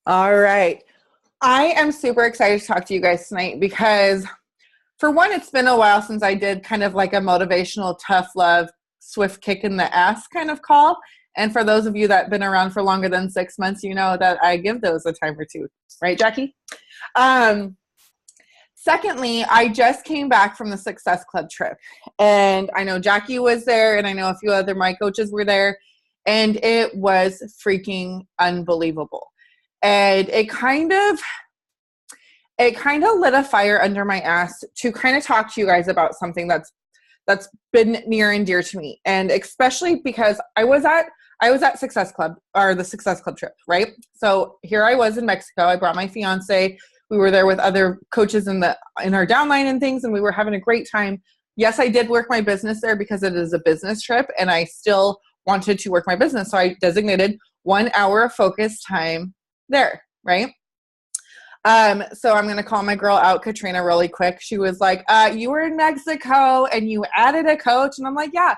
All right. I am super excited to talk to you guys tonight because, for one, it's been a while since I did kind of like a motivational, tough love, swift kick in the ass kind of call. And for those of you that have been around for longer than 6 months, you know that I give those a time or two. Right, Jackie? Um, Secondly, I just came back from the Success Club trip. And I know Jackie was there, and I know a few other my coaches were there. And it was freaking unbelievable. And it kind of lit a fire under my ass to kind of talk to you guys about something that's been near and dear to me, and especially because I was at Success Club, or the Success Club trip, right? So here I was in Mexico. I brought my fiance. We were there with other coaches in our downline and things, and we were having a great time. Yes, I did work my business there because it is a business trip, and I still wanted to work my business, so I designated 1 hour of focus time there, right? So I'm going to call my girl out, Katrina, really quick. She was like, you were in Mexico and you added a coach. And I'm like, yeah,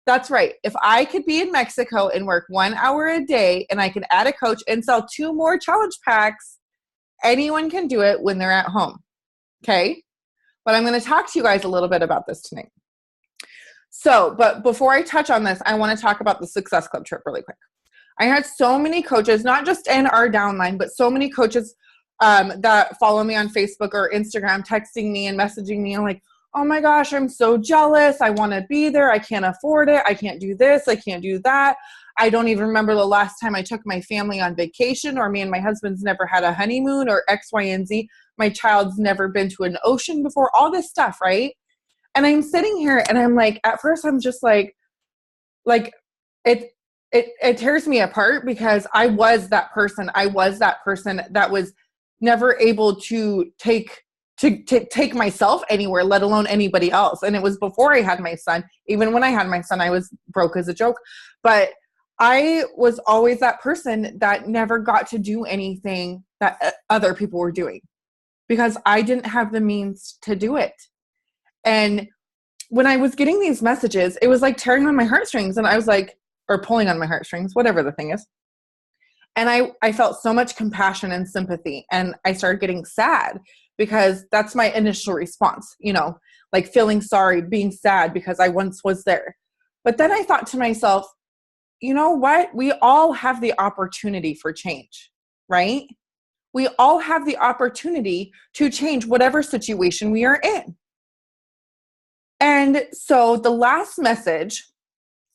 that's right. If I could be in Mexico and work 1 hour a day and I could add a coach and sell 2 more challenge packs, anyone can do it when they're at home. Okay. But I'm going to talk to you guys a little bit about this tonight. So, but before I touch on this, I want to talk about the Success Club trip really quick. I had so many coaches, not just in our downline, but so many coaches that follow me on Facebook or Instagram, texting me and messaging me. I'm like, oh my gosh, I'm so jealous. I want to be there. I can't afford it. I can't do this. I can't do that. I don't even remember the last time I took my family on vacation, or me and my husband's never had a honeymoon, or X, Y, and Z. My child's never been to an ocean before, all this stuff, right? And I'm sitting here and I'm like, at first I'm just like it tears me apart because I was that person. I was that person that was never able to take myself anywhere, let alone anybody else. And it was before I had my son. Even when I had my son, I was broke as a joke. But I was always that person that never got to do anything that other people were doing because I didn't have the means to do it. And when I was getting these messages, it was like tearing on my heartstrings, and I was like, or pulling on my heartstrings, whatever the thing is. And I felt so much compassion and sympathy, and I started getting sad because that's my initial response, like feeling sorry, being sad because I once was there. But then I thought to myself, you know what? We all have the opportunity for change, right? We all have the opportunity to change whatever situation we are in. And so the last message,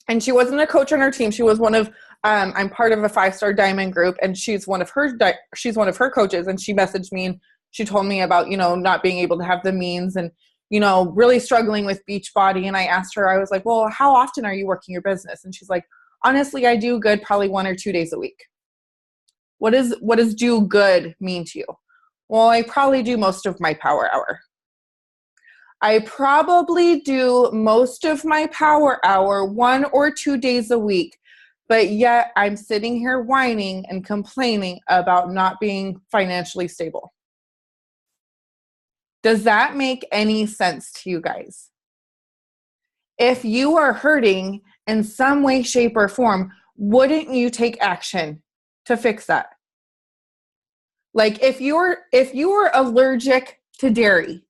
and she wasn't a coach on our team. She was one of, I'm part of a 5-star diamond group, and she's one of her coaches. And she messaged me and she told me about, not being able to have the means and, really struggling with Beachbody. And I asked her, I was like, well, how often are you working your business? And she's like, honestly, I do good probably 1 or 2 days a week. What does do good mean to you? Well, I probably do most of my power hour. I probably do most of my power hour 1 or 2 days a week, but yet I'm sitting here whining and complaining about not being financially stable. Does that make any sense to you guys? If you are hurting in some way, shape, or form, wouldn't you take action to fix that? Like if you're allergic to dairy,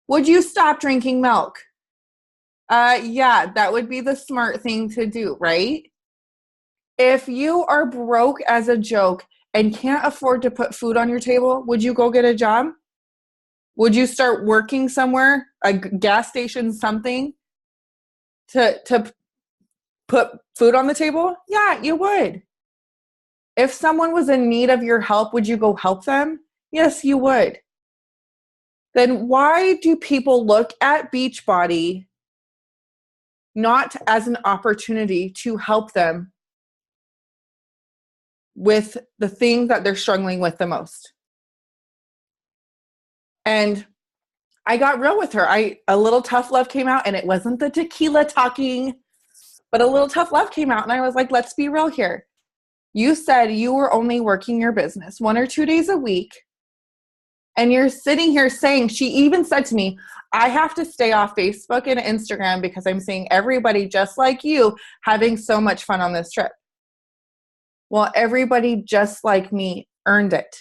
would you stop drinking milk? Yeah, that would be the smart thing to do, right? If you are broke as a joke and can't afford to put food on your table, would you go get a job? Would you start working somewhere, a gas station, something, to put food on the table? Yeah, you would. If someone was in need of your help, would you go help them? Yes, you would. Then why do people look at Beachbody not as an opportunity to help them with the thing that they're struggling with the most? And I got real with her. A little tough love came out, and it wasn't the tequila talking, but a little tough love came out. And I was like, let's be real here. You said you were only working your business 1 or 2 days a week. And you're sitting here saying, she even said to me, I have to stay off Facebook and Instagram because I'm seeing everybody just like you having so much fun on this trip. Well, everybody just like me earned it.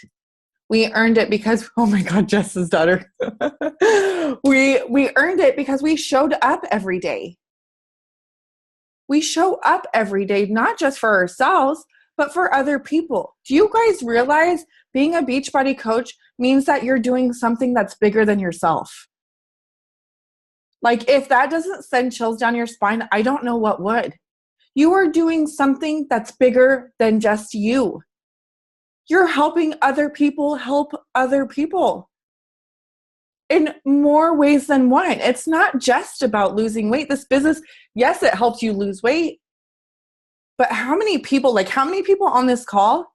We earned it because, oh my God, Jess's daughter. we earned it because we showed up every day. We show up every day, not just for ourselves, but for other people. Do you guys realize being a Beachbody coach means that you're doing something that's bigger than yourself? Like, if that doesn't send chills down your spine, I don't know what would. You are doing something that's bigger than just you. You're helping other people help other people in more ways than one. It's not just about losing weight. This business, yes, it helps you lose weight. But how many people on this call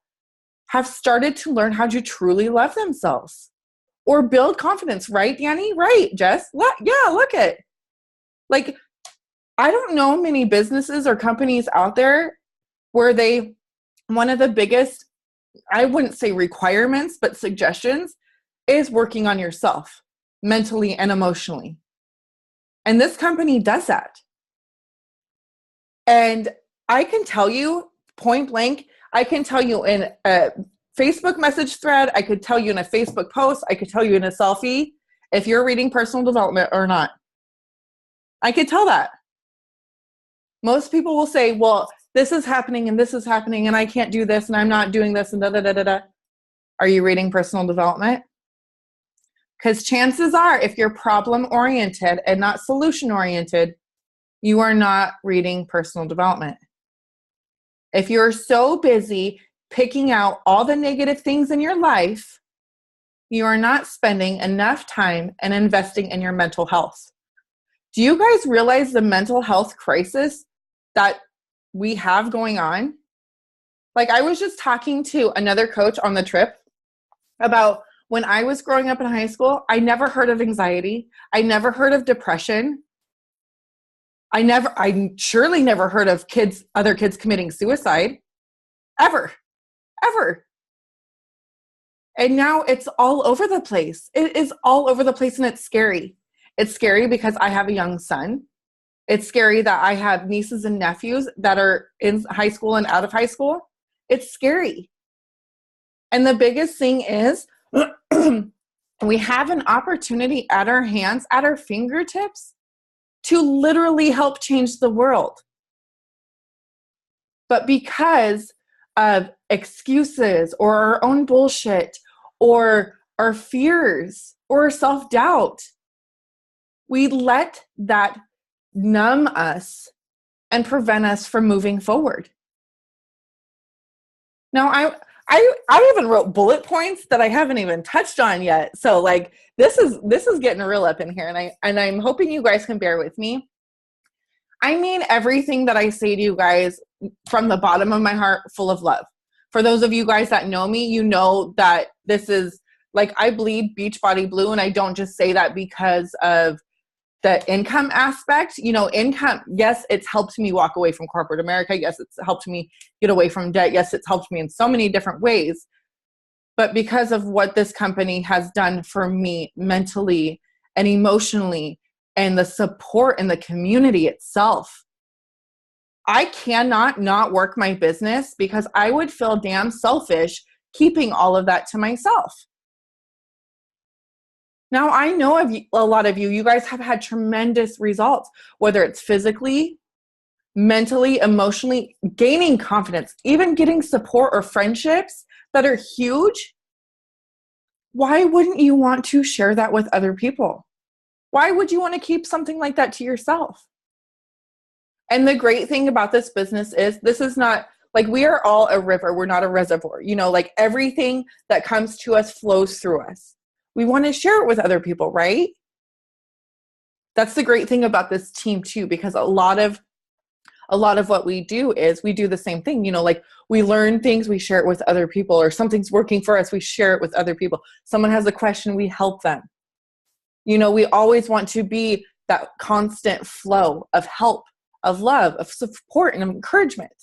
have started to learn how to truly love themselves or build confidence? Right, Danny? Right, Jess? Look at. Like, I don't know many businesses or companies out there where one of the biggest, I wouldn't say requirements, but suggestions is working on yourself mentally and emotionally. And this company does that. And I can tell you point blank, I can tell you in a Facebook message thread, I could tell you in a Facebook post, I could tell you in a selfie, if you're reading personal development or not. I could tell that. Most people will say, well, this is happening and I can't do this and I'm not doing this and da da da da da. Are you reading personal development? Because chances are, if you're problem oriented and not solution oriented, you are not reading personal development. If you're so busy picking out all the negative things in your life, you are not spending enough time and investing in your mental health. Do you guys realize the mental health crisis that we have going on? Like, I was just talking to another coach on the trip about when I was growing up in high school, I never heard of anxiety. I never heard of depression. I surely never heard of other kids committing suicide. Ever. And now it's all over the place. It is all over the place and it's scary. It's scary because I have a young son. It's scary that I have nieces and nephews that are in high school and out of high school. It's scary. And the biggest thing is we have an opportunity at our hands, at our fingertips, to literally help change the world. But because of excuses or our own bullshit or our fears or self-doubt, we let that numb us and prevent us from moving forward. Now, I even wrote bullet points that I haven't even touched on yet. So like this is getting real up in here, and I'm hoping you guys can bear with me. I mean everything that I say to you guys from the bottom of my heart, full of love. For those of you guys that know me, you know that this is like, I bleed Beachbody blue, and I don't just say that because of the income aspect. You know, income, yes, it's helped me walk away from corporate America. Yes, it's helped me get away from debt. Yes, it's helped me in so many different ways. But because of what this company has done for me mentally and emotionally, and the support in the community itself, I cannot not work my business because I would feel damn selfish keeping all of that to myself. Now, I know a lot of you guys have had tremendous results, whether it's physically, mentally, emotionally, gaining confidence, even getting support or friendships that are huge. Why wouldn't you want to share that with other people? Why would you want to keep something like that to yourself? And the great thing about this business is this is not like, we are all a river. We're not a reservoir. You know, like everything that comes to us flows through us. We want to share it with other people, right? That's the great thing about this team too, because a lot of what we do is we do the same thing. You know, like we learn things, we share it with other people, or something's working for us, we share it with other people. Someone has a question, we help them. You know, we always want to be that constant flow of help, of love, of support, and encouragement.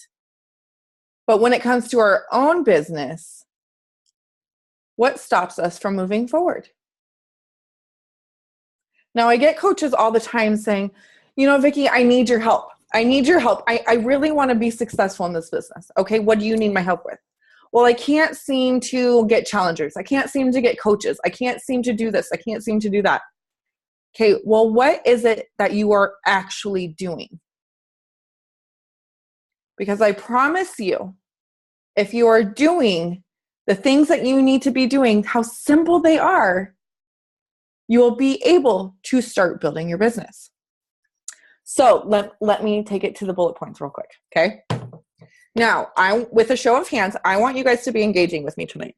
But when it comes to our own business, what stops us from moving forward? Now, I get coaches all the time saying, you know, Vicki, I need your help. I need your help. I really want to be successful in this business. Okay, what do you need my help with? Well, I can't seem to get challengers. I can't seem to get coaches. I can't seem to do this. I can't seem to do that. Okay, well, what is it that you are actually doing? Because I promise you, if you are doing the things that you need to be doing, how simple they are, you will be able to start building your business. So let me take it to the bullet points real quick, okay? Now, with a show of hands, I want you guys to be engaging with me tonight.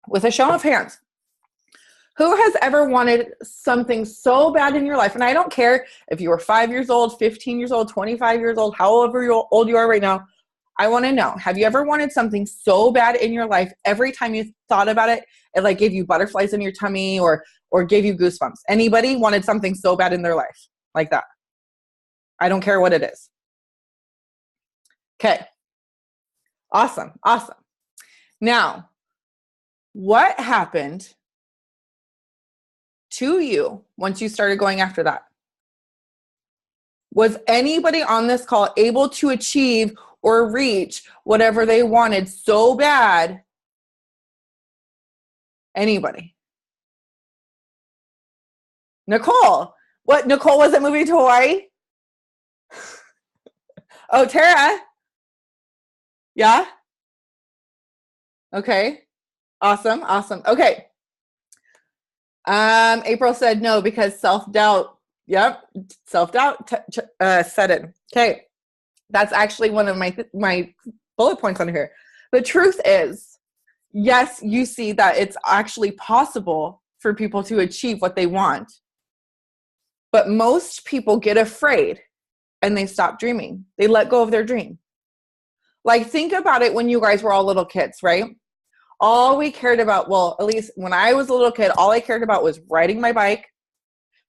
With a show of hands, who has ever wanted something so bad in your life? And I don't care if you were 5 years old, 15 years old, 25 years old, however old you are right now. I want to know, have you ever wanted something so bad in your life, every time you thought about it, it like gave you butterflies in your tummy or gave you goosebumps? Anybody wanted something so bad in their life like that? I don't care what it is. Okay. Awesome. Awesome. Now, what happened to you once you started going after that? Was anybody on this call able to achieve or reach whatever they wanted so bad? Anybody? Nicole. What? Nicole wasn't moving to Hawaii? Oh, Tara. Yeah? Okay. Awesome. Awesome. Okay. April said no because self-doubt. Yep. Self-doubt set in. Okay. That's actually one of my bullet points on here. The truth is, yes, you see that it's actually possible for people to achieve what they want. But most people get afraid and they stop dreaming. They let go of their dream. Like, think about it when you guys were all little kids, right? All we cared about, well, at least when I was a little kid, all I cared about was riding my bike,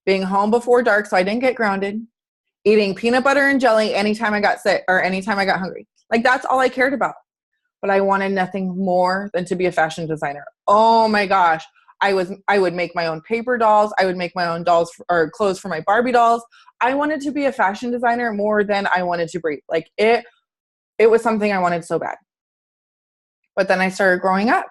being home before dark so I didn't get grounded, eating peanut butter and jelly anytime I got sick or anytime I got hungry. Like, that's all I cared about. But I wanted nothing more than to be a fashion designer. Oh my gosh. I would make my own paper dolls. I would make my own dolls or clothes for my Barbie dolls. I wanted to be a fashion designer more than I wanted to breathe. Like, it was something I wanted so bad. But then I started growing up.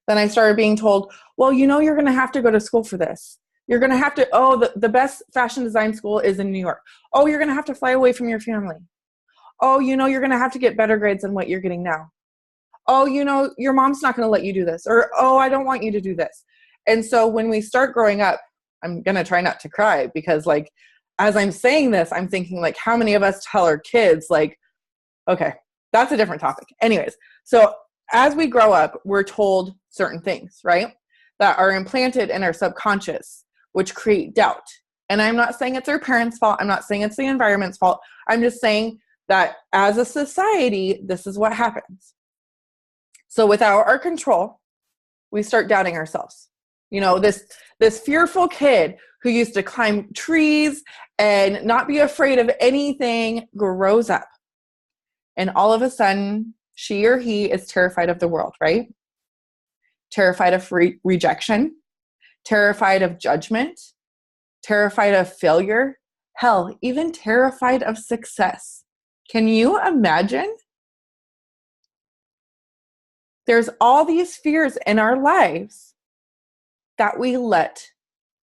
Then I started being told, well, you're going to have to go to school for this. You're going to have to, the best fashion design school is in New York. Oh, you're going to have to fly away from your family. Oh, you're going to have to get better grades than what you're getting now. Oh, your mom's not going to let you do this. Or, oh, I don't want you to do this. And so when we start growing up, I'm going to try not to cry because, like, as I'm saying this, I'm thinking, like, how many of us tell our kids, like, okay, that's a different topic. Anyways, so as we grow up, we're told certain things, right, that are implanted in our subconscious, which create doubt. And I'm not saying it's our parents' fault. I'm not saying it's the environment's fault. I'm just saying that as a society, this is what happens. So without our control, we start doubting ourselves. This fearful kid who used to climb trees and not be afraid of anything grows up. And all of a sudden, she or he is terrified of the world, right? Terrified of rejection, terrified of judgment, terrified of failure, hell, even terrified of success. Can you imagine? There's all these fears in our lives that we let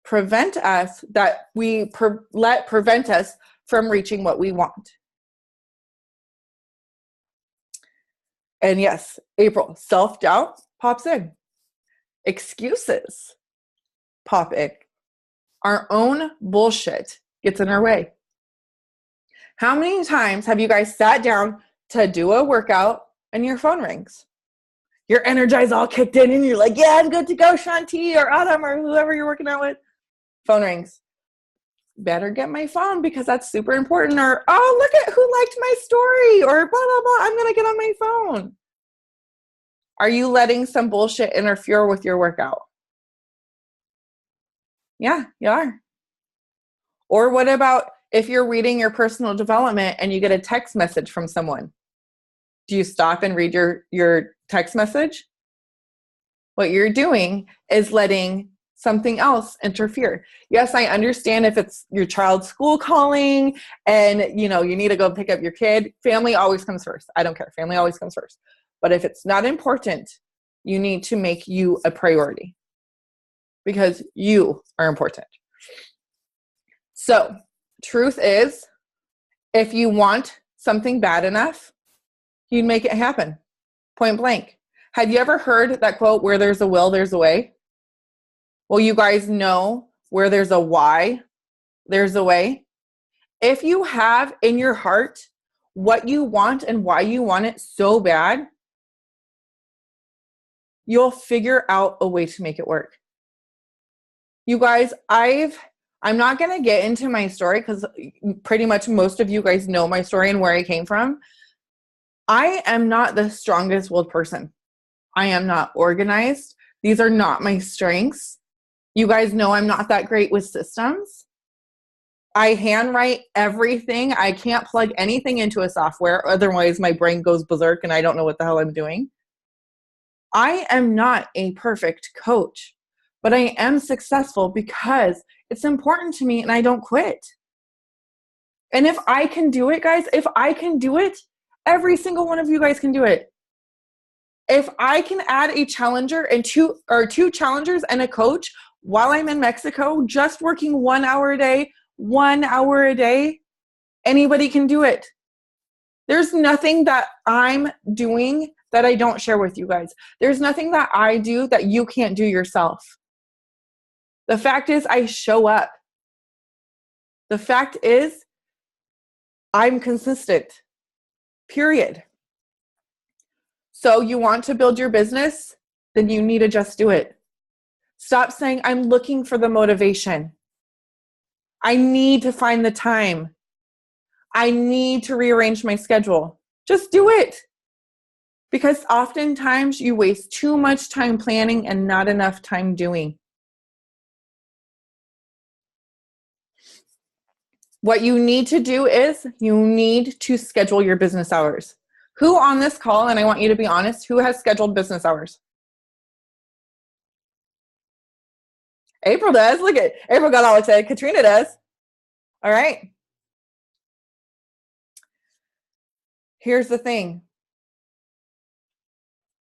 prevent us, prevent us from reaching what we want. And yes, April, self-doubt pops in. Excuses pop in. Our own bullshit gets in our way. How many times have you guys sat down to do a workout and your phone rings? You're energized, all kicked in, and you're like, yeah, I'm good to go, Shanti or Adam or whoever you're working out with. Phone rings. Better get my phone because that's super important. Or, oh, look at who liked my story, or blah, blah, blah. I'm going to get on my phone. Are you letting some bullshit interfere with your workout? Yeah, you are. Or what about if you're reading your personal development and you get a text message from someone? Do you stop and read your text message? What you're doing is letting something else interfere. Yes, I understand if it's your child's school calling and, you need to go pick up your kid. Family always comes first. I don't care. Family always comes first. But if it's not important, you need to make you a priority because you are important. So, truth is, if you want something bad enough, you'd make it happen. Point blank. Have you ever heard that quote, where there's a will, there's a way? Well, you guys know where there's a why, there's a way. If you have in your heart what you want and why you want it so bad, you'll figure out a way to make it work. You guys, I'm not going to get into my story because pretty much most of you guys know my story and where I came from. I am not the strongest willed person. I am not organized. These are not my strengths. You guys know I'm not that great with systems. I handwrite everything. I can't plug anything into a software. Otherwise, my brain goes berserk and I don't know what the hell I'm doing. I am not a perfect coach, but I am successful because it's important to me and I don't quit. And if I can do it, guys, if I can do it, every single one of you guys can do it. If I can add a challenger and two challengers and a coach while I'm in Mexico, just working 1 hour a day, anybody can do it. There's nothing that I'm doing that I don't share with you guys. There's nothing that I do that you can't do yourself. The fact is, I show up. The fact is, I'm consistent. Period. So you want to build your business? Then you need to just do it. Stop saying, I'm looking for the motivation. I need to find the time. I need to rearrange my schedule. Just do it. Because oftentimes you waste too much time planning and not enough time doing. What you need to do is you need to schedule your business hours. Who on this call, and I want you to be honest, who has scheduled business hours? April does. Look at April got all excited. Katrina does. All right. Here's the thing.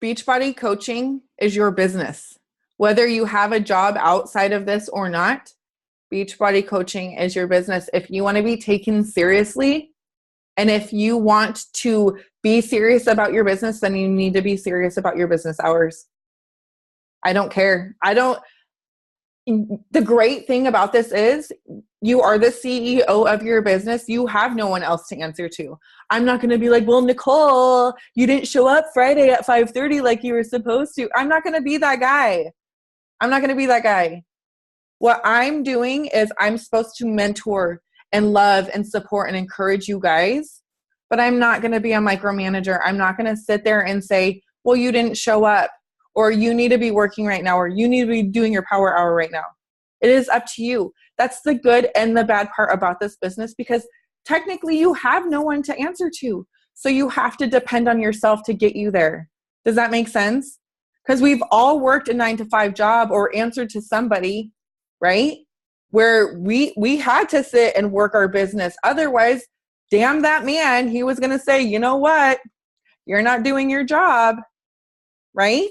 Beachbody coaching is your business. Whether you have a job outside of this or not, Beachbody coaching is your business. If you want to be taken seriously, and if you want to be serious about your business, then you need to be serious about your business hours. I don't care. The great thing about this is you are the CEO of your business. You have no one else to answer to. I'm not going to be like, well, Nicole, you didn't show up Friday at 5:30 like you were supposed to. I'm not going to be that guy. What I'm doing is I'm supposed to mentor and love and support and encourage you guys, but I'm not going to be a micromanager. I'm not going to sit there and say, well, you didn't show up, or you need to be working right now, or you need to be doing your power hour right now. It is up to you. That's the good and the bad part about this business, because technically you have no one to answer to. So you have to depend on yourself to get you there. Does that make sense? Because we've all worked a 9-to-5 job or answered to somebody, right? Where we had to sit and work our business. Otherwise, damn that man, he was going to say, you know what? You're not doing your job, right?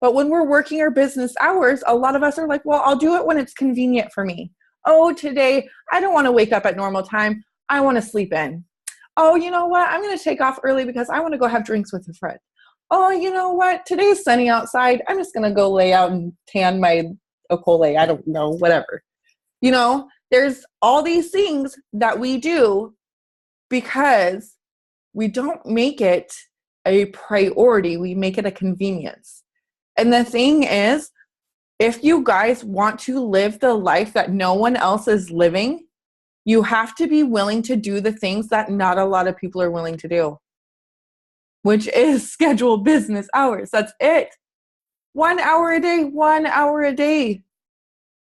But when we're working our business hours, a lot of us are like, well, I'll do it when it's convenient for me. Oh, today, I don't want to wake up at normal time. I want to sleep in. Oh, you know what? I'm going to take off early because I want to go have drinks with a friend. Oh, you know what? Today's sunny outside. I'm just going to go lay out and tan my Okole. I don't know, whatever. You know, there's all these things that we do because we don't make it a priority. We make it a convenience. And the thing is, if you guys want to live the life that no one else is living, you have to be willing to do the things that not a lot of people are willing to do, which is schedule business hours. That's it. 1 hour a day, 1 hour a day.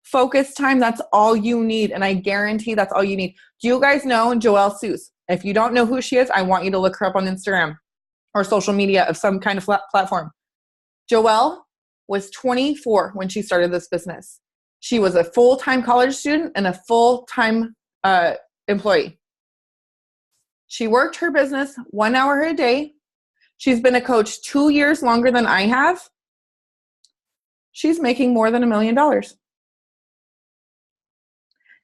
Focus time, that's all you need. And I guarantee that's all you need. Do you guys know Joelle Seuss? If you don't know who she is, I want you to look her up on Instagram or social media of some kind of platform. Joelle was 24 when she started this business. She was a full-time college student and a full-time employee. She worked her business 1 hour a day. She's been a coach 2 years longer than I have. She's making more than $1 million.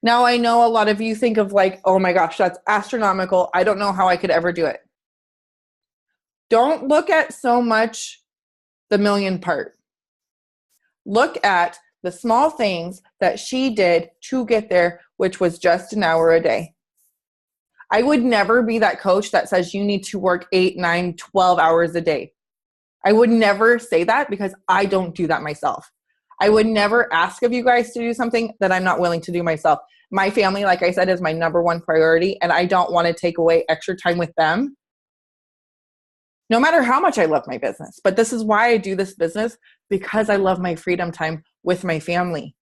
Now, I know a lot of you think of like, oh my gosh, that's astronomical. I don't know how I could ever do it. Don't look at so much the million part. Look at the small things that she did to get there, which was just 1 hour a day. I would never be that coach that says you need to work 8, 9, 12 hours a day. I would never say that because I don't do that myself. I would never ask of you guys to do something that I'm not willing to do myself. My family, like I said, is my number one priority, and I don't want to take away extra time with them, no matter how much I love my business. But this is why I do this business, because I love my freedom time with my family.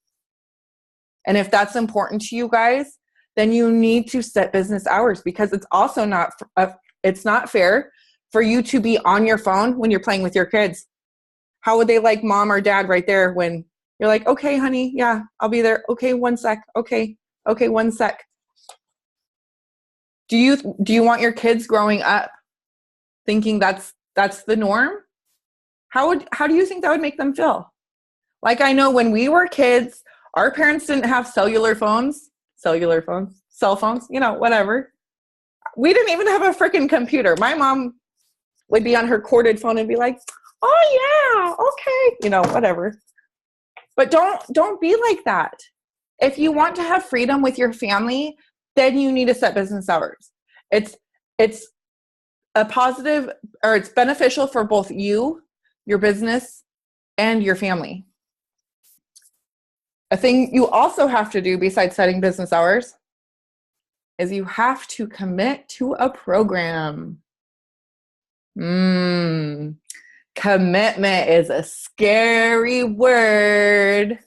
And if that's important to you guys, then you need to set business hours, because it's also it's not fair for you to be on your phone when you're playing with your kids. How would they like mom or dad right there when you're like, okay, honey, yeah, I'll be there. Okay, 1 sec. Okay, 1 sec. Do you want your kids growing up thinking that's the norm? How do you think that would make them feel? Like, I know when we were kids, our parents didn't have cell phones, whatever. We didn't even have a freaking computer. My mom would be on her corded phone and be like, oh yeah, okay, whatever. But don't be like that. If you want to have freedom with your family, then you need to set business hours. It's a positive, or it's beneficial for both you, your business, and your family. A thing you also have to do besides setting business hours is you have to commit to a program. Commitment is a scary word.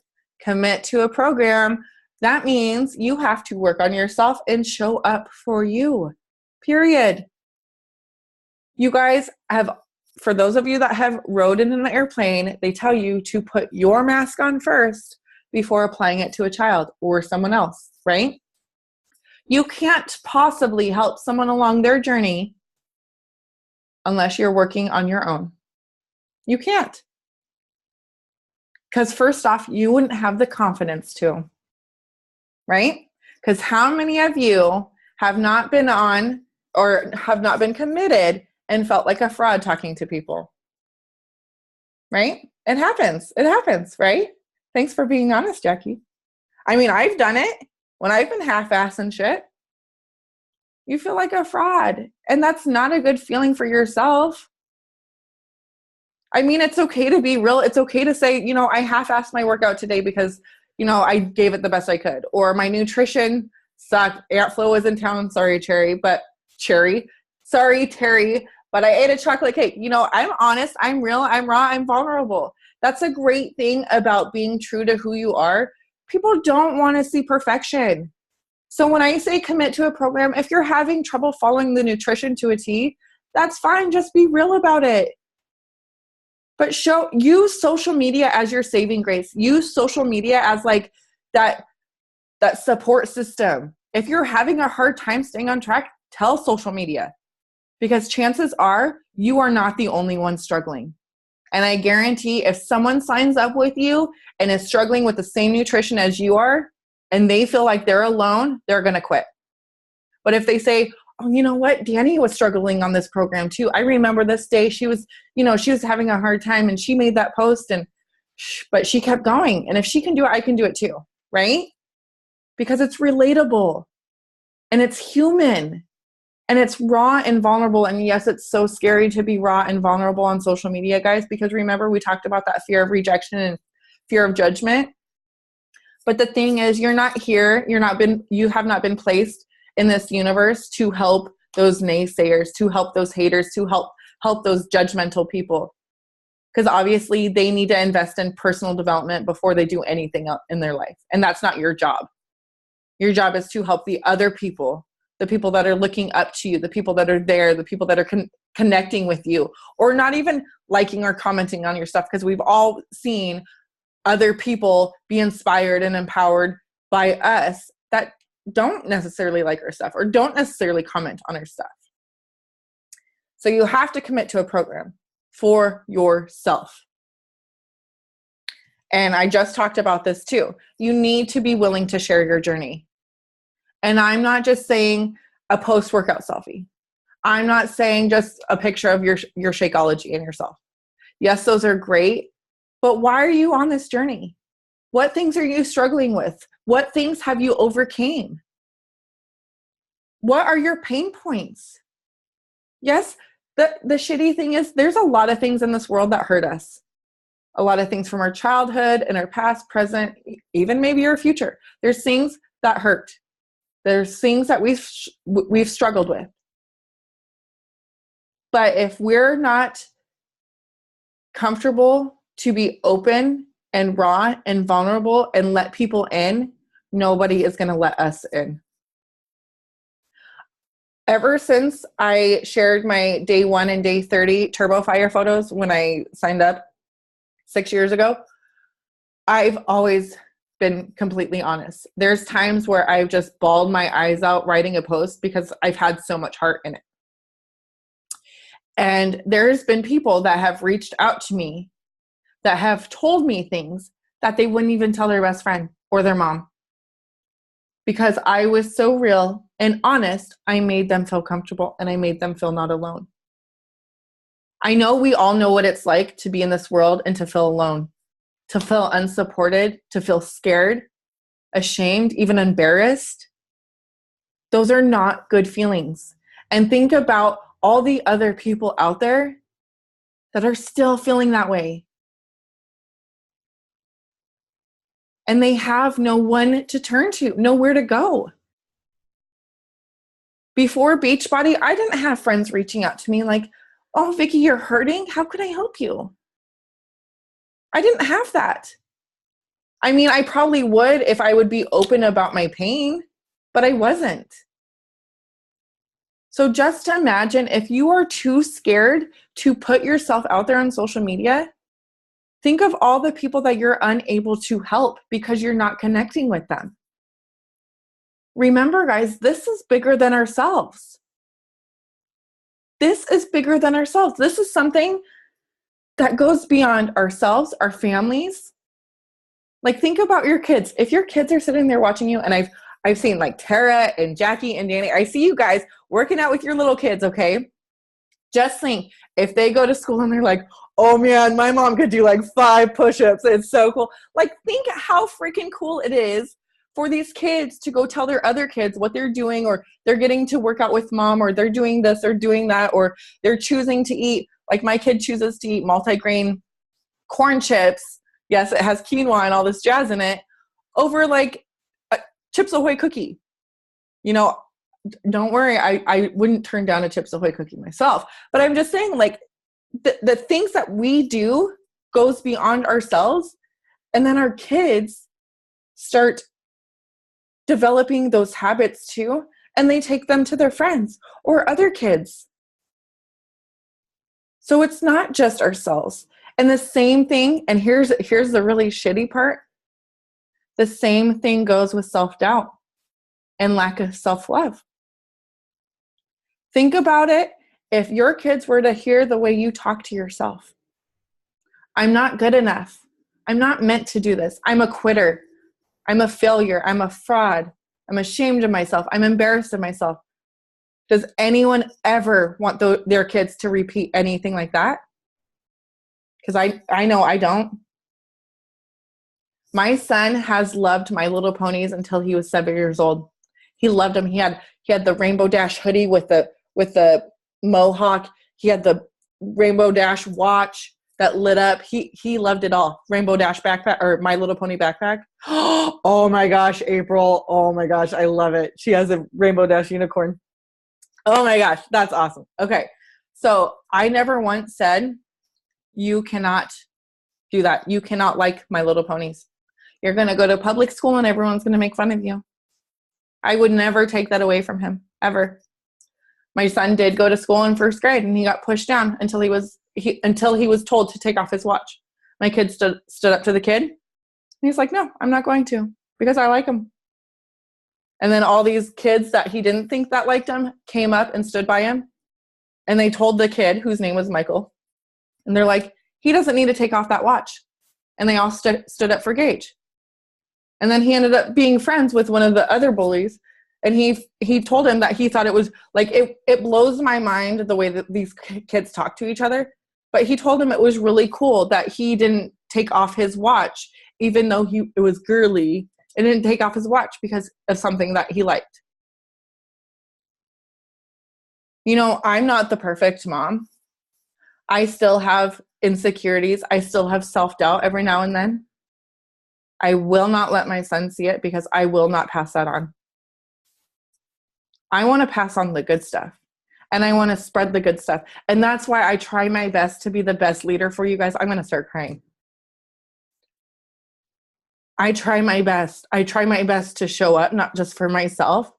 Commit to a program. That means you have to work on yourself and show up for you. Period. You guys have, for those of you that have rode in an airplane, they tell you to put your mask on first before applying it to a child or someone else, right? You can't possibly help someone along their journey unless you're working on your own. You can't. Because first off, you wouldn't have the confidence to, right? Because how many of you have not been on or have not been committed and felt like a fraud talking to people, right? It happens, right? Thanks for being honest, Jackie. I mean, I've done it when I've been half-assing shit. You feel like a fraud, and that's not a good feeling for yourself. I mean, it's okay to be real. It's okay to say, I half-assed my workout today because, I gave it the best I could. Or my nutrition sucked. Aunt Flo was in town. Sorry, Terry. But I ate a chocolate cake. I'm honest. I'm real. I'm raw. I'm vulnerable. That's a great thing about being true to who you are. People don't want to see perfection. So when I say commit to a program, if you're having trouble following the nutrition to a T, that's fine. Just be real about it. But use social media as your saving grace. Use social media as like that support system. If you're having a hard time staying on track, tell social media, because chances are you are not the only one struggling. And I guarantee if someone signs up with you and is struggling with the same nutrition as you are, and they feel like they're alone, they're going to quit. But if they say, oh, you know what? Danny was struggling on this program too. I remember this day she was having a hard time and she made that post, but she kept going. And if she can do it, I can do it too. Right? Because it's relatable and it's human and it's raw and vulnerable. And yes, it's so scary to be raw and vulnerable on social media, guys, because remember we talked about that fear of rejection and fear of judgment. But the thing is, you're not here. You have not been placed in this universe to help those naysayers, to help those haters, to help those judgmental people. Because obviously they need to invest in personal development before they do anything else in their life. And that's not your job. Your job is to help the other people, the people that are looking up to you, the people that are there, the people that are connecting with you, or not even liking or commenting on your stuff, because we've all seen other people be inspired and empowered by us that don't necessarily like our stuff or don't necessarily comment on our stuff. So you have to commit to a program for yourself. And I just talked about this too. You need to be willing to share your journey. And I'm not just saying a post-workout selfie. I'm not saying just a picture of your Shakeology and yourself. Yes, those are great, but why are you on this journey? What things are you struggling with? What things have you overcame? What are your pain points? Yes, the shitty thing is there's a lot of things in this world that hurt us. A lot of things from our childhood and our past, present, even maybe our future. There's things that hurt. There's things that we've struggled with. But if we're not comfortable to be open and raw and vulnerable and let people in, nobody is going to let us in. Ever since I shared my day 1 and day 30 Turbo Fire photos when I signed up 6 years ago, I've always been completely honest. There's times where I've just bawled my eyes out writing a post because I've had so much heart in it. And there's been people that have reached out to me that have told me things that they wouldn't even tell their best friend or their mom. Because I was so real and honest, I made them feel comfortable and I made them feel not alone. I know we all know what it's like to be in this world and to feel alone, to feel unsupported, to feel scared, ashamed, even embarrassed. Those are not good feelings. And think about all the other people out there that are still feeling that way. And they have no one to turn to, nowhere to go. Before Beachbody, I didn't have friends reaching out to me like, oh, Vicki, you're hurting? How could I help you? I didn't have that. I mean, I probably would if I would be open about my pain, but I wasn't. So just imagine if you are too scared to put yourself out there on social media, think of all the people that you're unable to help because you're not connecting with them. Remember, guys, this is bigger than ourselves. This is bigger than ourselves. This is something that goes beyond ourselves, our families. Like, think about your kids. If your kids are sitting there watching you, and I've seen like Tara and Jackie and Danny, I see you guys working out with your little kids, okay? Just think, if they go to school and they're like, oh man, my mom could do like 5 push-ups. It's so cool. Like, think how freaking cool it is for these kids to go tell their other kids what they're doing, or they're getting to work out with mom, or they're doing this or doing that, or they're choosing to eat. Like, my kid chooses to eat multigrain corn chips. Yes, it has quinoa and all this jazz in it, over like a Chips Ahoy cookie. You know, don't worry, I wouldn't turn down a Chips Ahoy cookie myself. But I'm just saying, like, the things that we do goes beyond ourselves, and then our kids start developing those habits too, and they take them to their friends or other kids. So it's not just ourselves. And the same thing, and here's the really shitty part, the same thing goes with self-doubt and lack of self-love. Think about it. If your kids were to hear the way you talk to yourself, I'm not good enough. I'm not meant to do this. I'm a quitter. I'm a failure. I'm a fraud. I'm ashamed of myself. I'm embarrassed of myself. Does anyone ever want their kids to repeat anything like that? Because I know I don't. My son has loved My Little Ponies until he was 7 years old. He loved them. He had the Rainbow Dash hoodie with the mohawk. He had the Rainbow Dash watch that lit up. He loved it all. Rainbow Dash backpack, or My Little Pony backpack. Oh my gosh, April. Oh my gosh, I love it. She has a Rainbow Dash unicorn. Oh my gosh, that's awesome. Okay, so I never once said, you cannot do that. You cannot like My Little Ponies. You're going to go to public school and everyone's going to make fun of you. I would never take that away from him, ever. My son did go to school in first grade, and he got pushed down until he was told to take off his watch. My kid stood up to the kid, and he's like, no, I'm not going to, because I like him. And then all these kids that he didn't think that liked him came up and stood by him, and they told the kid, whose name was Michael, and they're like, he doesn't need to take off that watch. And they all stood up for Gage. And then he ended up being friends with one of the other bullies. And he told him that he thought it was like, it blows my mind the way that these kids talk to each other. But he told him it was really cool that he didn't take off his watch, even though it was girly, and didn't take off his watch because of something that he liked. You know, I'm not the perfect mom. I still have insecurities. I still have self-doubt every now and then. I will not let my son see it, because I will not pass that on. I want to pass on the good stuff, and I want to spread the good stuff. And that's why I try my best to be the best leader for you guys. I'm going to start crying. I try my best. I try my best to show up, not just for myself,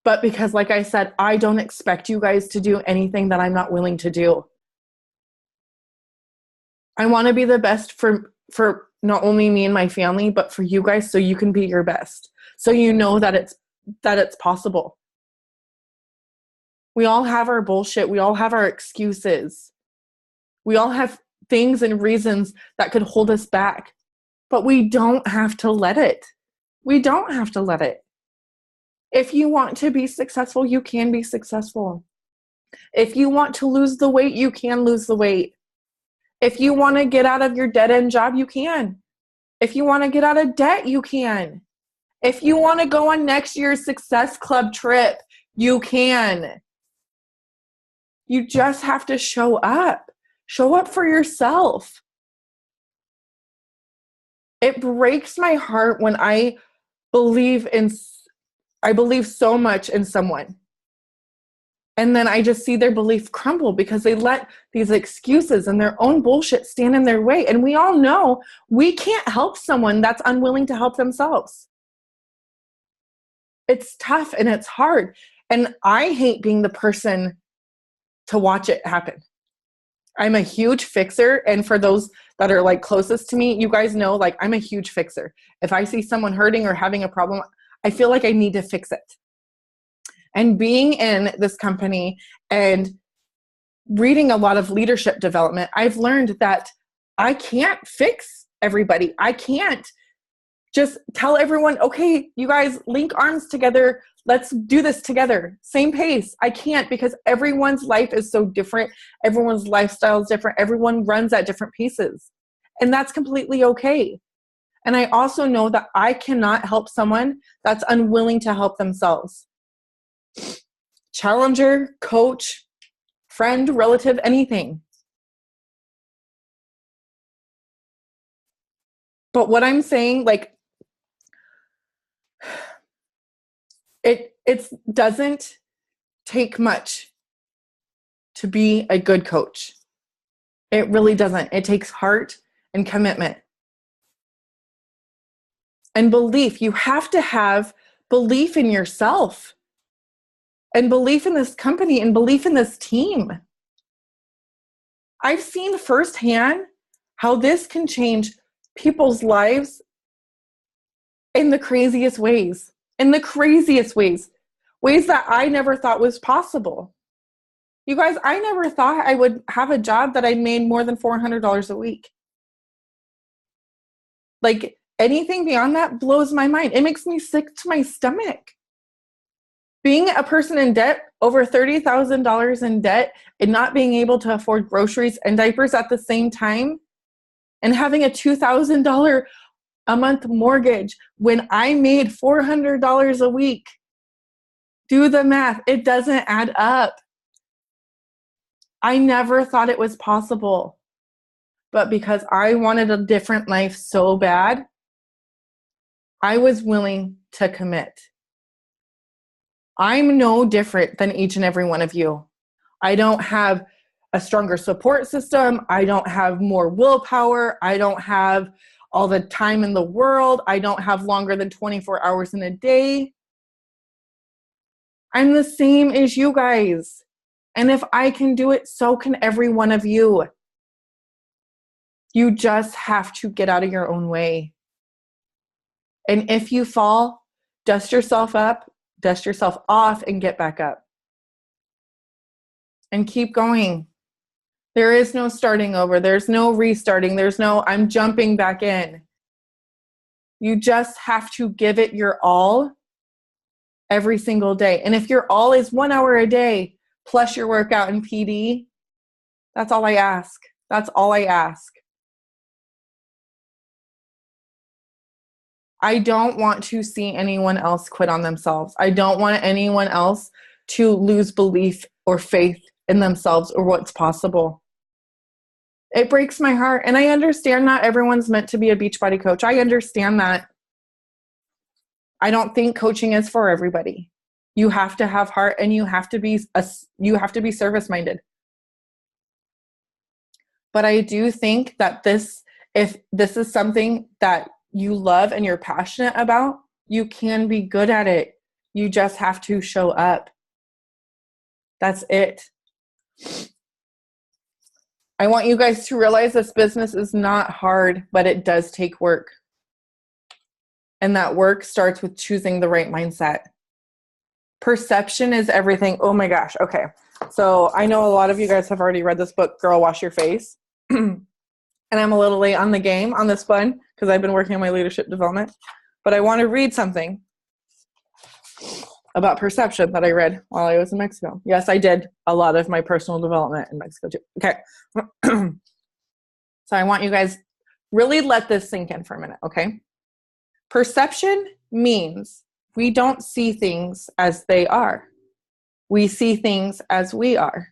but because, like I said, I don't expect you guys to do anything that I'm not willing to do. I want to be the best for not only me and my family, but for you guys, so you can be your best. So you know that it's possible. We all have our bullshit. We all have our excuses. We all have things and reasons that could hold us back. But we don't have to let it. We don't have to let it. If you want to be successful, you can be successful. If you want to lose the weight, you can lose the weight. If you want to get out of your dead-end job, you can. If you want to get out of debt, you can. If you want to go on next year's Success Club trip, you can. You just have to show up. Show up for yourself. It breaks my heart when I believe so much in someone, and then I just see their belief crumble because they let these excuses and their own bullshit stand in their way. And we all know we can't help someone that's unwilling to help themselves. It's tough and it's hard. And I hate being the person to watch it happen. I'm a huge fixer. And for those that are like closest to me, you guys know, like, I'm a huge fixer. If I see someone hurting or having a problem, I feel like I need to fix it. And being in this company and reading a lot of leadership development, I've learned that I can't fix everybody. I can't just tell everyone, okay, you guys link arms together. Let's do this together. Same pace. I can't, because everyone's life is so different. Everyone's lifestyle is different. Everyone runs at different paces. And that's completely okay. And I also know that I cannot help someone that's unwilling to help themselves. Challenger, coach, friend, relative, anything. But what I'm saying, like, it doesn't take much to be a good coach. It really doesn't. It takes heart and commitment. And belief. You have to have belief in yourself, and belief in this company, and belief in this team. I've seen firsthand how this can change people's lives in the craziest ways. Ways that I never thought was possible. You guys, I never thought I would have a job that I made more than $400 a week. Like, anything beyond that blows my mind. It makes me sick to my stomach. Being a person in debt, over $30,000 in debt, and not being able to afford groceries and diapers at the same time, and having a $2,000 a month mortgage when I made $400 a week. Do the math. It doesn't add up. I never thought it was possible. But because I wanted a different life so bad, I was willing to commit. I'm no different than each and every one of you. I don't have a stronger support system. I don't have more willpower. I don't have all the time in the world. I don't have longer than 24 hours in a day. I'm the same as you guys. And if I can do it, so can every one of you. You just have to get out of your own way. And if you fall, dust yourself up, dust yourself off, and get back up. And keep going. There is no starting over. There's no restarting. There's no, I'm jumping back in. You just have to give it your all every single day. And if your all is 1 hour a day plus your workout and PD, that's all I ask. That's all I ask. I don't want to see anyone else quit on themselves. I don't want anyone else to lose belief or faith in themselves or what's possible. It breaks my heart. And I understand not everyone's meant to be a Beachbody coach. I understand that. I don't think coaching is for everybody. You have to have heart and you have to be service-minded. But I do think that if this is something that you love and you're passionate about, you can be good at it. You just have to show up. That's it. I want you guys to realize this business is not hard, but it does take work. And that work starts with choosing the right mindset. Perception is everything. Oh my gosh. Okay. So I know a lot of you guys have already read this book, Girl, Wash Your Face. And I'm a little late on the game on this one because I've been working on my leadership development. But I want to read something about perception that I read while I was in Mexico. Yes, I did a lot of my personal development in Mexico too. Okay. So I want you guys really let this sink in for a minute, okay? Perception means we don't see things as they are. We see things as we are.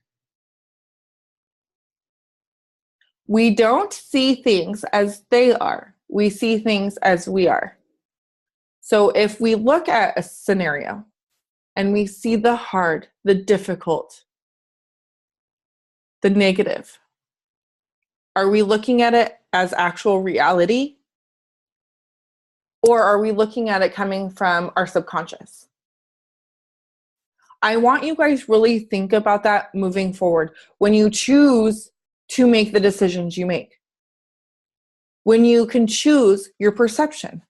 We don't see things as they are. We see things as we are. So if we look at a scenario and we see the hard, the difficult, the negative, are we looking at it as actual reality? Or are we looking at it coming from our subconscious? I want you guys really think about that moving forward when you choose to make the decisions you make. When you can choose your perception.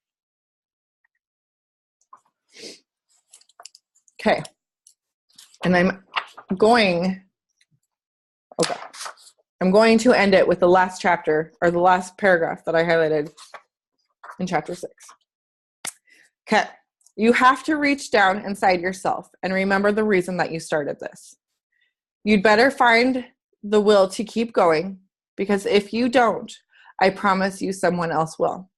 Okay. And I'm going to end it with the last chapter or the last paragraph that I highlighted in chapter 6. Okay. You have to reach down inside yourself and remember the reason that you started this. You'd better find the will to keep going, because if you don't, I promise you someone else will.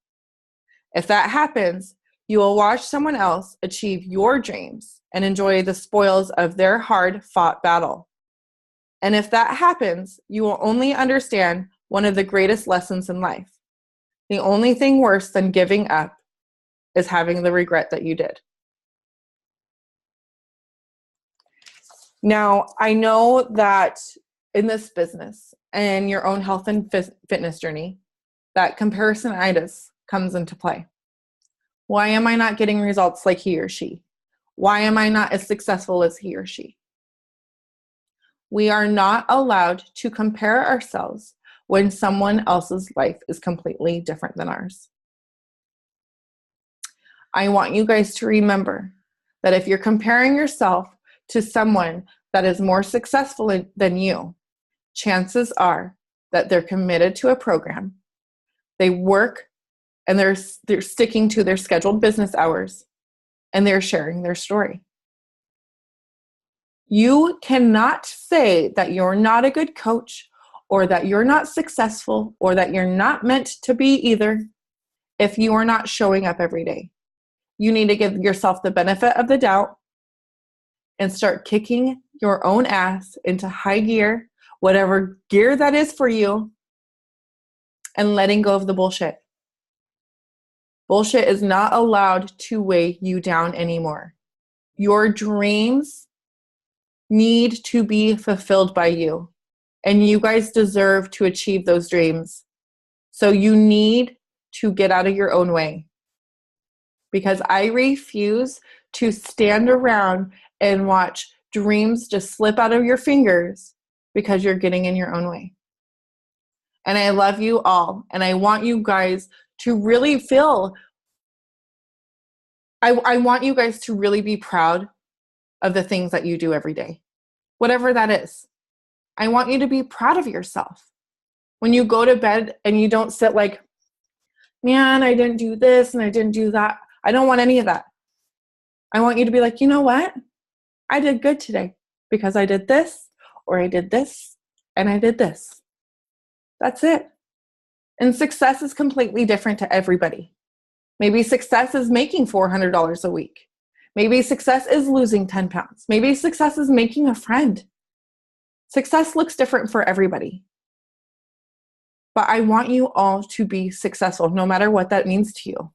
If that happens, you will watch someone else achieve your dreams and enjoy the spoils of their hard-fought battle. And if that happens, you will only understand one of the greatest lessons in life. The only thing worse than giving up is having the regret that you did. Now, I know that in this business and your own health and fitness journey, that comparisonitis comes into play. Why am I not getting results like he or she? Why am I not as successful as he or she? We are not allowed to compare ourselves when someone else's life is completely different than ours. I want you guys to remember that if you're comparing yourself to someone that is more successful than you, chances are that they're committed to a program. They work and they're sticking to their scheduled business hours and they're sharing their story. You cannot say that you're not a good coach or that you're not successful or that you're not meant to be either if you are not showing up every day. You need to give yourself the benefit of the doubt and start kicking your own ass into high gear, whatever gear that is for you, and letting go of the bullshit. Bullshit is not allowed to weigh you down anymore. Your dreams need to be fulfilled by you, and you guys deserve to achieve those dreams. So you need to get out of your own way. Because I refuse to stand around and watch dreams just slip out of your fingers because you're getting in your own way. And I love you all. And I want you guys to really feel, I want you guys to really be proud of the things that you do every day, whatever that is. I want you to be proud of yourself. When you go to bed and you don't sit like, man, I didn't do this and I didn't do that. I don't want any of that. I want you to be like, you know what? I did good today because I did this, or I did this, and I did this. That's it. And success is completely different to everybody. Maybe success is making $400 a week. Maybe success is losing 10 pounds. Maybe success is making a friend. Success looks different for everybody. But I want you all to be successful, no matter what that means to you.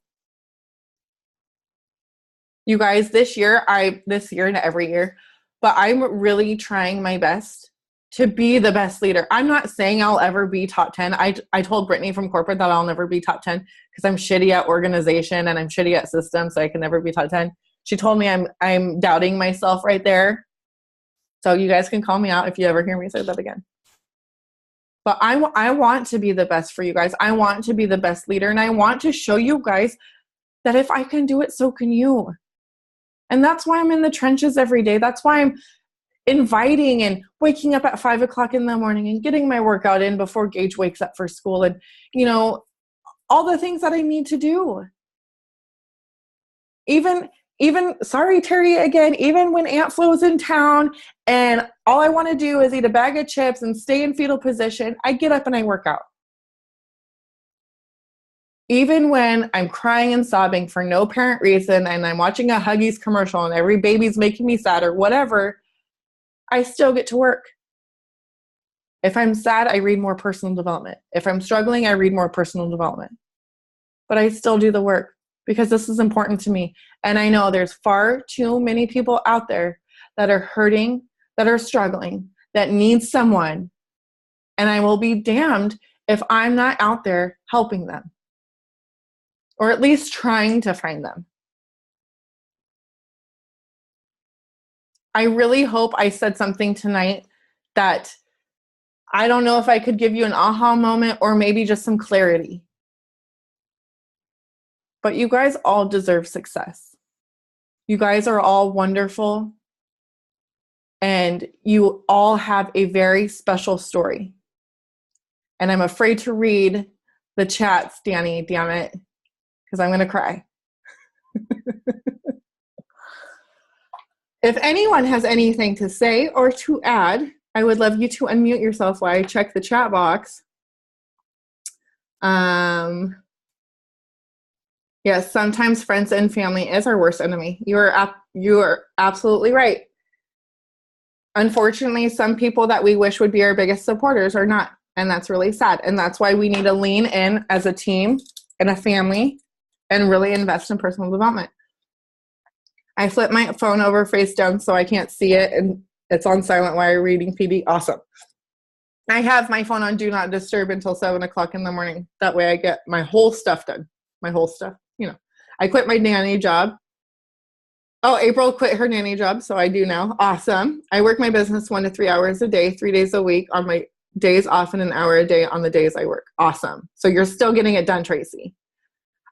You guys, this year and every year, but I'm really trying my best to be the best leader. I'm not saying I'll ever be top 10. I told Brittany from corporate that I'll never be top 10 because I'm shitty at organization and I'm shitty at systems, so I can never be top 10. She told me I'm doubting myself right there. So you guys can call me out if you ever hear me say that again. But I want to be the best for you guys. I want to be the best leader, and I want to show you guys that if I can do it, so can you. And that's why I'm in the trenches every day. That's why I'm inviting and waking up at 5 o'clock in the morning and getting my workout in before Gage wakes up for school, and, you know, all the things that I need to do. Even sorry, Terry, again, even when Aunt Flo's in town and all I want to do is eat a bag of chips and stay in fetal position, I get up and I work out. Even when I'm crying and sobbing for no apparent reason and I'm watching a Huggies commercial and every baby's making me sad or whatever, I still get to work. If I'm sad, I read more personal development. If I'm struggling, I read more personal development. But I still do the work because this is important to me. And I know there's far too many people out there that are hurting, that are struggling, that need someone. And I will be damned if I'm not out there helping them, or at least trying to find them. I really hope I said something tonight that I don't know if I could give you an aha moment or maybe just some clarity. But you guys all deserve success. You guys are all wonderful. And you all have a very special story. And I'm afraid to read the chats, Danny, damn it, because I'm going to cry. If anyone has anything to say or to add, I would love you to unmute yourself while I check the chat box. Yes, sometimes friends and family is our worst enemy. You are absolutely right. Unfortunately, some people that we wish would be our biggest supporters are not, and that's really sad. And that's why we need to lean in as a team and a family and really invest in personal development. I flip my phone over face down so I can't see it, and it's on silent while I'm reading PD. Awesome. I have my phone on Do Not Disturb until 7 o'clock in the morning. That way I get my whole stuff done. My whole stuff. You know, I quit my nanny job. Oh, April quit her nanny job, so I do now. Awesome. I work my business 1 to 3 hours a day, 3 days a week on my days off, and an hour a day on the days I work. Awesome. So you're still getting it done, Tracy.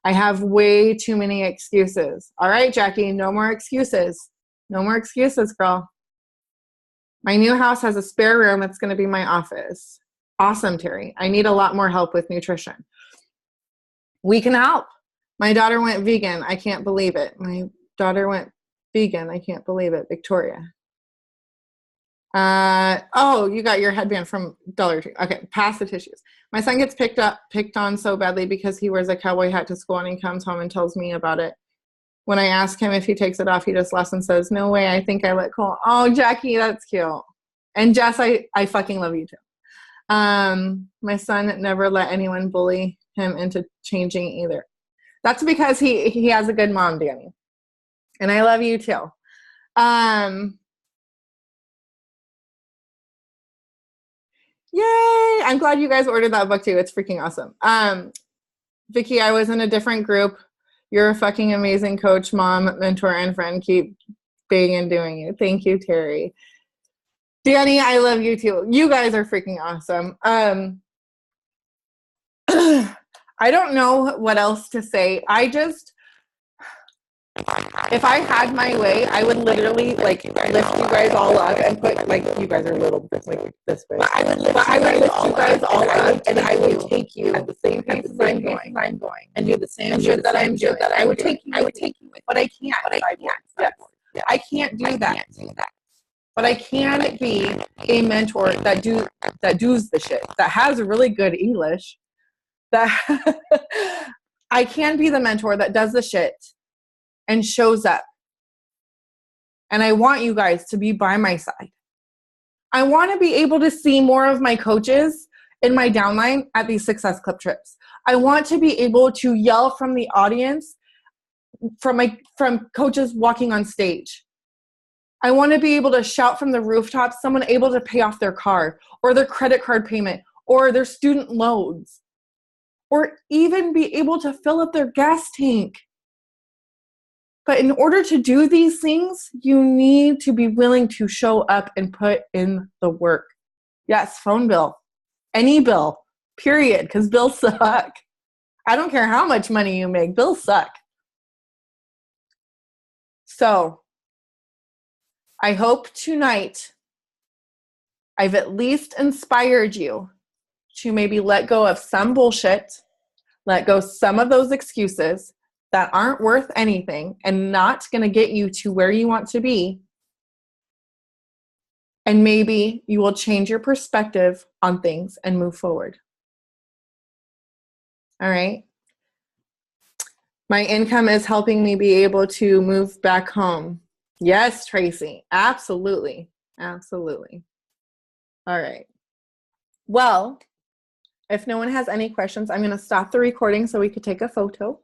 I have way too many excuses. All right, Jackie, no more excuses. No more excuses, girl. My new house has a spare room. It's going to be my office. Awesome, Terry. I need a lot more help with nutrition. We can help. My daughter went vegan. I can't believe it. My daughter went vegan. I can't believe it. Victoria. Oh, you got your headband from Dollar Tree. Okay, pass the tissues. My son gets picked on so badly because he wears a cowboy hat to school and he comes home and tells me about it. When I ask him if he takes it off, he just laughs and says, "No way, I think I look cool." Oh, Jackie, that's cute. And Jess, I fucking love you too. My son never let anyone bully him into changing either. That's because he has a good mom, Danny. And I love you too. Yay! I'm glad you guys ordered that book too. It's freaking awesome. Vicki, I was in a different group. You're a fucking amazing coach, mom, mentor, and friend. Keep being and doing it. Thank you, Terry. Danny, I love you too. You guys are freaking awesome. I don't know what else to say. If I had my way, I would literally lift you guys all up and put you guys are little like this way. But I would lift you guys all up and I would take you at the same pace as I'm going and do the same shit that I'm doing. I would take you with, but I can't. Yes. I can't do that. But I can be a mentor that does the shit, that has really good English. That I can be the mentor that does the shit and shows up. And I want you guys to be by my side. I want to be able to see more of my coaches in my downline at these Success Club trips. I want to be able to yell from the audience, from coaches walking on stage. I want to be able to shout from the rooftops, someone able to pay off their car or their credit card payment or their student loans, or even be able to fill up their gas tank. But in order to do these things, you need to be willing to show up and put in the work. Yes, phone bill, any bill, period, because bills suck. I don't care how much money you make, bills suck. So I hope tonight I've at least inspired you to maybe let go of some bullshit, let go some of those excuses that aren't worth anything and not going to get you to where you want to be. And maybe you will change your perspective on things and move forward. All right. My income is helping me be able to move back home. Yes, Tracy. Absolutely. Absolutely. All right. Well, if no one has any questions, I'm going to stop the recording so we could take a photo.